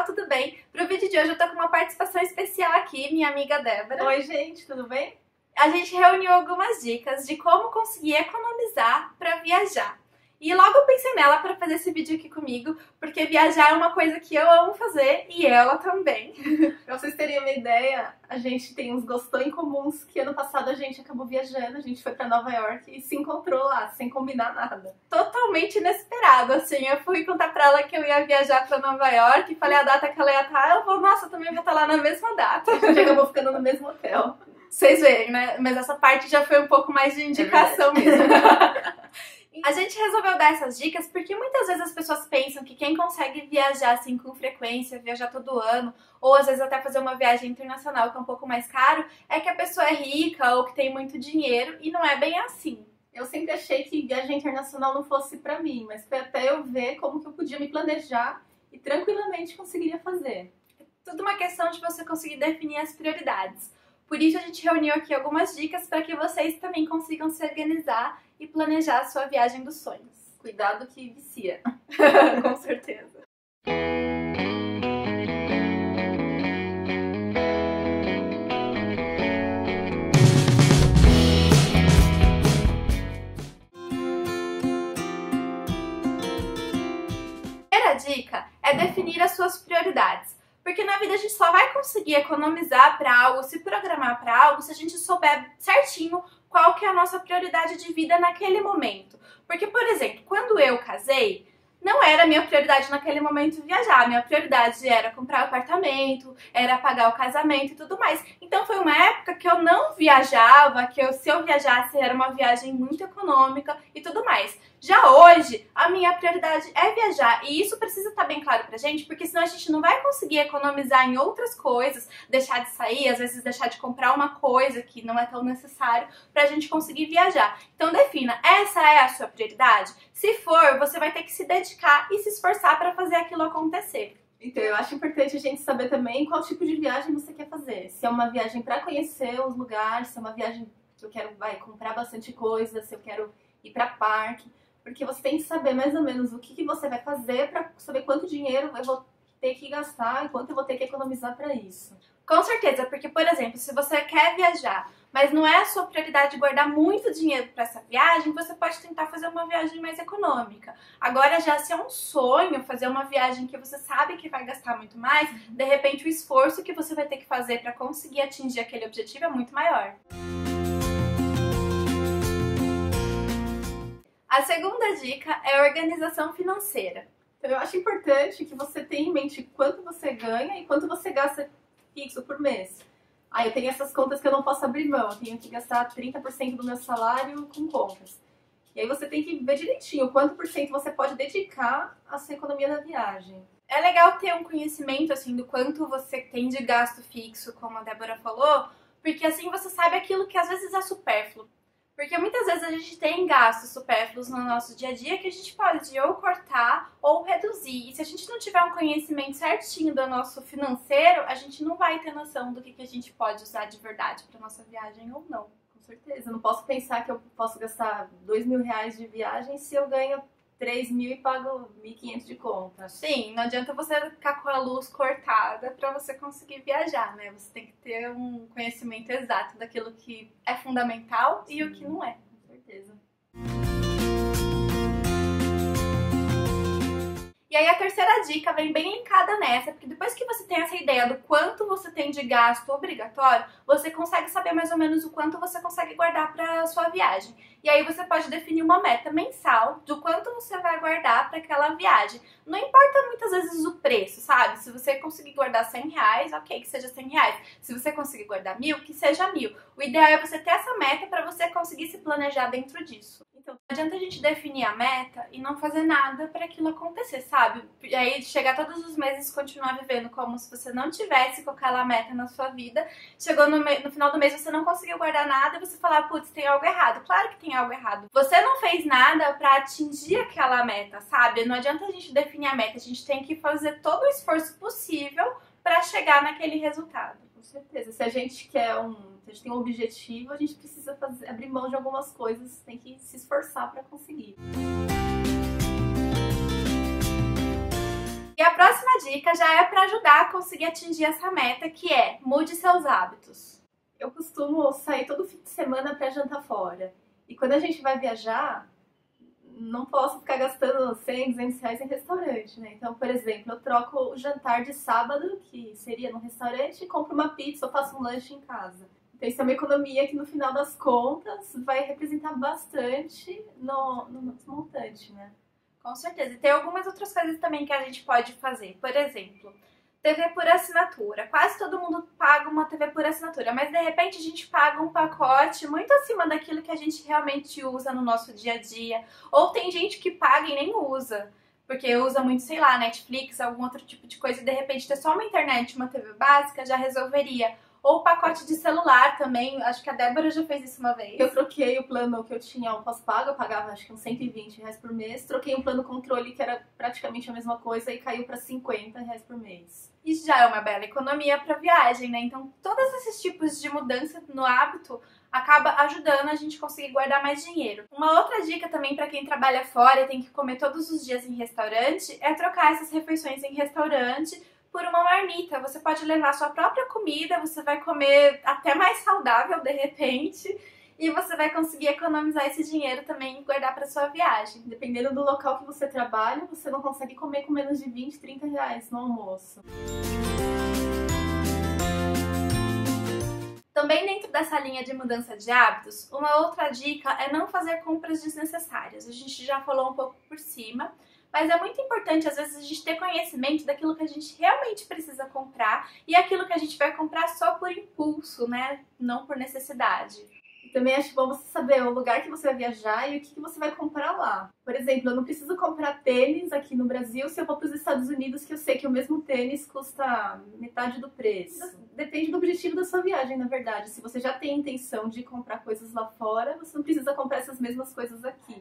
pessoal, tudo bem? Pro vídeo de hoje eu tô com uma participação especial aqui, minha amiga Débora. Oi gente, tudo bem? A gente reuniu algumas dicas de como conseguir economizar pra viajar. E logo eu pensei nela pra fazer esse vídeo aqui comigo, porque viajar é uma coisa que eu amo fazer e ela também. Pra vocês terem uma ideia, a gente tem uns gostos em comuns que ano passado a gente acabou viajando, a gente foi pra Nova York e se encontrou lá, sem combinar nada. Totalmente inesperado, assim, eu fui contar pra ela que eu ia viajar pra Nova York e falei a data que ela ia estar, ela falou, nossa, eu também vou estar lá na mesma data. A gente acabou ficando no mesmo hotel. Vocês verem, né? Mas essa parte já foi um pouco mais de indicação mesmo. A gente resolveu dar essas dicas porque muitas vezes as pessoas pensam que quem consegue viajar assim com frequência, viajar todo ano, ou às vezes até fazer uma viagem internacional que é um pouco mais caro, é que a pessoa é rica ou que tem muito dinheiro, e não é bem assim. Eu sempre achei que viagem internacional não fosse pra mim, mas foi até eu ver como que eu podia me planejar e tranquilamente conseguiria fazer. É tudo uma questão de você conseguir definir as prioridades. Por isso a gente reuniu aqui algumas dicas para que vocês também consigam se organizar e planejar a sua viagem dos sonhos. Cuidado que vicia. Com certeza. A primeira dica é definir as suas prioridades. Porque na vida a gente só vai conseguir economizar para algo, se programar para algo, se a gente souber certinho qual que é a nossa prioridade de vida naquele momento. Porque, por exemplo, quando eu casei, não era a minha prioridade naquele momento viajar. A minha prioridade era comprar apartamento, era pagar o casamento e tudo mais. Então foi uma época que eu não viajava, se eu viajasse era uma viagem muito econômica e tudo mais. Já hoje, a minha prioridade é viajar, e isso precisa estar bem claro pra gente, porque senão a gente não vai conseguir economizar em outras coisas, deixar de sair, às vezes deixar de comprar uma coisa que não é tão necessário pra gente conseguir viajar. Então defina, essa é a sua prioridade? Se for, você vai ter que se dedicar e se esforçar pra fazer aquilo acontecer. Então eu acho importante a gente saber também qual tipo de viagem você quer fazer. Se é uma viagem pra conhecer os lugares, se é uma viagem que eu quero comprar bastante coisa, se eu quero ir pra parque. Porque você tem que saber mais ou menos o que você vai fazer para saber quanto dinheiro eu vou ter que gastar e quanto eu vou ter que economizar para isso. Com certeza, porque, por exemplo, se você quer viajar, mas não é a sua prioridade guardar muito dinheiro para essa viagem, você pode tentar fazer uma viagem mais econômica. Agora, já se é um sonho fazer uma viagem que você sabe que vai gastar muito mais, de repente o esforço que você vai ter que fazer para conseguir atingir aquele objetivo é muito maior. A segunda dica é a organização financeira. Então eu acho importante que você tenha em mente quanto você ganha e quanto você gasta fixo por mês. Eu tenho essas contas que eu não posso abrir mão, eu tenho que gastar 30% do meu salário com contas. E aí você tem que ver direitinho quanto por cento você pode dedicar à sua economia da viagem. É legal ter um conhecimento assim do quanto você tem de gasto fixo, como a Débora falou, porque assim você sabe aquilo que às vezes é supérfluo. Porque muitas vezes a gente tem gastos supérfluos no nosso dia a dia que a gente pode ou cortar ou reduzir. E se a gente não tiver um conhecimento certinho do nosso financeiro, a gente não vai ter noção do que a gente pode usar de verdade para nossa viagem ou não. Com certeza, eu não posso pensar que eu posso gastar R$2.000 de viagem se eu ganho 3.000 e pago 1.500 de conta. Sim, não adianta você ficar com a luz cortada para você conseguir viajar, né? Você tem que ter um conhecimento exato daquilo que é fundamental. Sim, e o que não é. Com certeza. E aí a terceira dica vem bem linkada nessa, porque depois que você tem essa ideia do quanto você tem de gasto obrigatório, você consegue saber mais ou menos o quanto você consegue guardar para sua viagem. E aí você pode definir uma meta mensal do quanto você vai guardar para aquela viagem. Não importa muitas vezes o preço, sabe? Se você conseguir guardar R$100, ok, que seja R$100. Se você conseguir guardar 1.000, que seja 1.000. O ideal é você ter essa meta para você conseguir se planejar dentro disso. Então, não adianta a gente definir a meta e não fazer nada para aquilo acontecer, sabe? E aí chegar todos os meses e continuar vivendo como se você não tivesse com aquela meta na sua vida. Chegou no final do mês você não conseguiu guardar nada e você falar, putz, tem algo errado. Claro que tem algo errado. Você não fez nada para atingir aquela meta, sabe? Não adianta a gente definir a meta, a gente tem que fazer todo o esforço possível para chegar naquele resultado. Com certeza. Se a gente quer se a gente tem um objetivo, a gente precisa abrir mão de algumas coisas, tem que se esforçar para conseguir. E E a próxima dica já é para ajudar a conseguir atingir essa meta, que é mude seus hábitos. Eu costumo sair todo fim de semana para jantar fora. E quando a gente vai viajar, não posso ficar gastando 100, 200 reais em restaurante, né? Então, por exemplo, eu troco o jantar de sábado, que seria num restaurante, e compro uma pizza ou faço um lanche em casa. Então, isso é uma economia que, no final das contas, vai representar bastante no nosso montante, né? Com certeza. E tem algumas outras coisas também que a gente pode fazer. Por exemplo, TV por assinatura. Quase todo mundo paga uma TV por assinatura, mas de repente a gente paga um pacote muito acima daquilo que a gente realmente usa no nosso dia a dia. Ou tem gente que paga e nem usa, porque usa muito, sei lá, Netflix, algum outro tipo de coisa, e de repente ter só uma internet, uma TV básica já resolveria. Ou pacote de celular também, acho que a Débora já fez isso uma vez. Eu troquei o plano que eu tinha, um pós-pago, eu pagava acho que uns 120 reais por mês. Troquei um plano controle que era praticamente a mesma coisa e caiu para 50 reais por mês. Isso já é uma bela economia para viagem, né? Então, todos esses tipos de mudança no hábito acaba ajudando a gente conseguir guardar mais dinheiro. Uma outra dica também para quem trabalha fora e tem que comer todos os dias em restaurante é trocar essas refeições em restaurante por uma marmita. Você pode levar sua própria comida, você vai comer até mais saudável de repente e você vai conseguir economizar esse dinheiro também e guardar para sua viagem. Dependendo do local que você trabalha, você não consegue comer com menos de 20, 30 reais no almoço. Também dentro dessa linha de mudança de hábitos, uma outra dica é não fazer compras desnecessárias. A gente já falou um pouco por cima, mas é muito importante, às vezes, a gente ter conhecimento daquilo que a gente realmente precisa comprar e aquilo que a gente vai comprar só por impulso, né? Não por necessidade. Também acho bom você saber o lugar que você vai viajar e o que você vai comprar lá. Por exemplo, eu não preciso comprar tênis aqui no Brasil se eu for para os Estados Unidos, que eu sei que o mesmo tênis custa metade do preço. Depende do objetivo da sua viagem, na verdade. Se você já tem a intenção de comprar coisas lá fora, você não precisa comprar essas mesmas coisas aqui.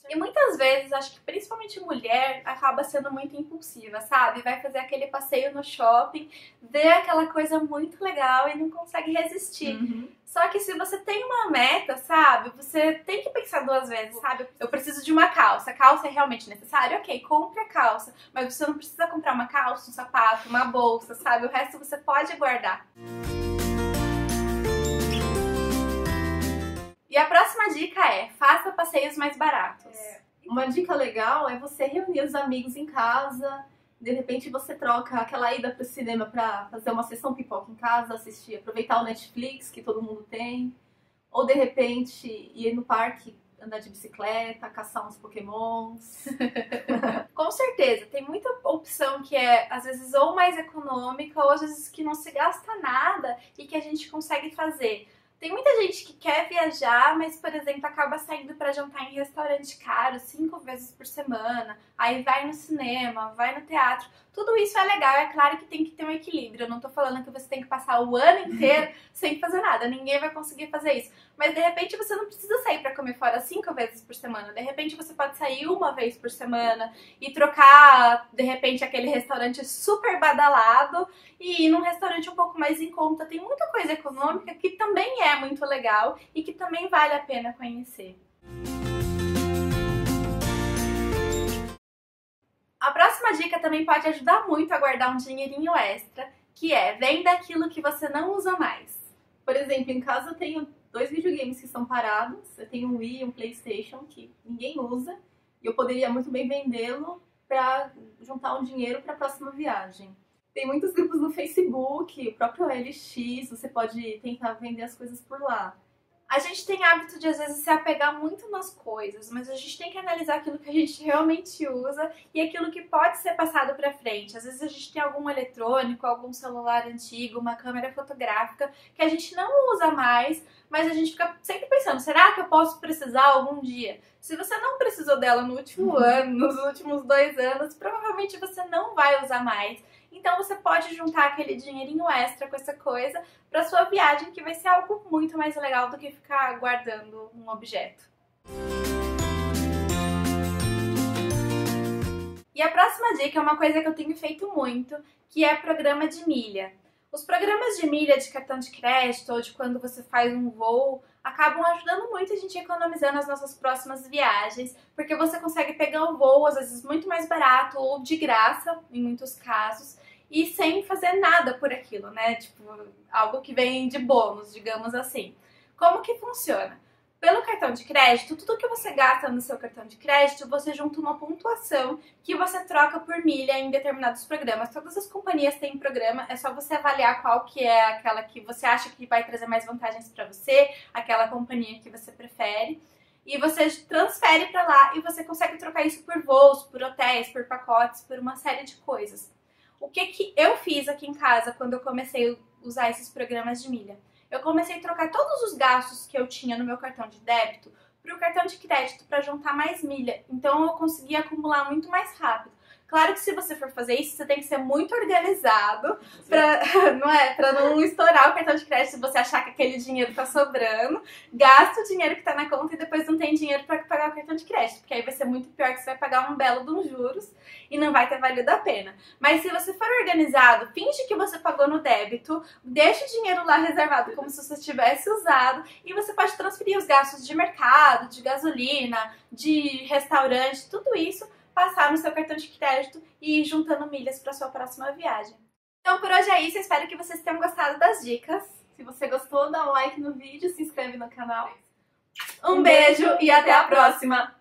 E muitas vezes, acho que principalmente mulher acaba sendo muito impulsiva, sabe? Vai fazer aquele passeio no shopping, vê aquela coisa muito legal e não consegue resistir. Só que se você tem uma meta, sabe? Você tem que pensar duas vezes, sabe? Eu preciso de uma calça. A calça é realmente necessária? Ok, compre a calça. Mas você não precisa comprar uma calça, um sapato, uma bolsa, sabe? O resto você pode guardar. E a próxima dica é, faça passeios mais baratos. Uma dica legal é você reunir os amigos em casa, de repente você troca aquela ida pro cinema pra fazer uma sessão pipoca em casa, assistir, aproveitar o Netflix que todo mundo tem, ou de repente ir no parque, andar de bicicleta, caçar uns pokémons. Com certeza, tem muita opção que é, às vezes, ou mais econômica, ou às vezes que não se gasta nada e que a gente consegue fazer. Tem muita gente que quer viajar, mas, por exemplo, acaba saindo para jantar em restaurante caro 5 vezes por semana, aí vai no cinema, vai no teatro. Tudo isso é legal, é claro que tem que ter um equilíbrio. Eu não tô falando que você tem que passar o ano inteiro sem fazer nada, ninguém vai conseguir fazer isso. Mas, de repente, você não precisa sair para comer fora 5 vezes por semana. De repente, você pode sair uma vez por semana e trocar, de repente, aquele restaurante super badalado e ir num restaurante um pouco mais em conta. Tem muita coisa econômica que também é muito legal e que também vale a pena conhecer. A próxima dica também pode ajudar muito a guardar um dinheirinho extra, que é venda aquilo que você não usa mais. Por exemplo, em casa eu tenho 2 videogames que estão parados, eu tenho um Wii e um PlayStation que ninguém usa, e eu poderia muito bem vendê-lo para juntar um dinheiro para a próxima viagem. Tem muitos grupos no Facebook, o próprio OLX, você pode tentar vender as coisas por lá. A gente tem hábito de, às vezes, se apegar muito nas coisas, mas a gente tem que analisar aquilo que a gente realmente usa e aquilo que pode ser passado para frente. Às vezes a gente tem algum eletrônico, algum celular antigo, uma câmera fotográfica que a gente não usa mais, mas a gente fica sempre pensando, será que eu posso precisar algum dia? Se você não precisou dela no último ano, nos últimos 2 anos, provavelmente você não vai usar mais. Então você pode juntar aquele dinheirinho extra com essa coisa para sua viagem, que vai ser algo muito mais legal do que ficar guardando um objeto. E a próxima dica é uma coisa que eu tenho feito muito, que é programa de milha. Os programas de milha de cartão de crédito ou de quando você faz um voo acabam ajudando muito a gente a economizar nas nossas próximas viagens, porque você consegue pegar um voo, às vezes muito mais barato ou de graça, em muitos casos, e sem fazer nada por aquilo, né? Tipo, algo que vem de bônus, digamos assim. Como que funciona? Pelo cartão de crédito, tudo que você gasta no seu cartão de crédito, você junta uma pontuação que você troca por milha em determinados programas. Todas as companhias têm programa, é só você avaliar qual que é aquela que você acha que vai trazer mais vantagens para você, aquela companhia que você prefere. E você transfere para lá e você consegue trocar isso por voos, por hotéis, por pacotes, por uma série de coisas. O que eu fiz aqui em casa quando eu comecei a usar esses programas de milha? Eu comecei a trocar todos os gastos que eu tinha no meu cartão de débito para o cartão de crédito para juntar mais milha. Então eu consegui acumular muito mais rápido. Claro que se você for fazer isso, você tem que ser muito organizado para não estourar o cartão de crédito se você achar que aquele dinheiro tá sobrando. Gasta o dinheiro que tá na conta e depois não tem dinheiro para pagar o cartão de crédito, porque aí vai ser muito pior, que você vai pagar um belo de uns juros e não vai ter valido a pena. Mas se você for organizado, finge que você pagou no débito, deixa o dinheiro lá reservado como se você tivesse usado e você pode transferir os gastos de mercado, de gasolina, de restaurante, tudo isso passar no seu cartão de crédito e ir juntando milhas para sua próxima viagem. Então por hoje é isso, eu espero que vocês tenham gostado das dicas. Se você gostou, dá um like no vídeo, se inscreve no canal. Um beijo e até a próxima!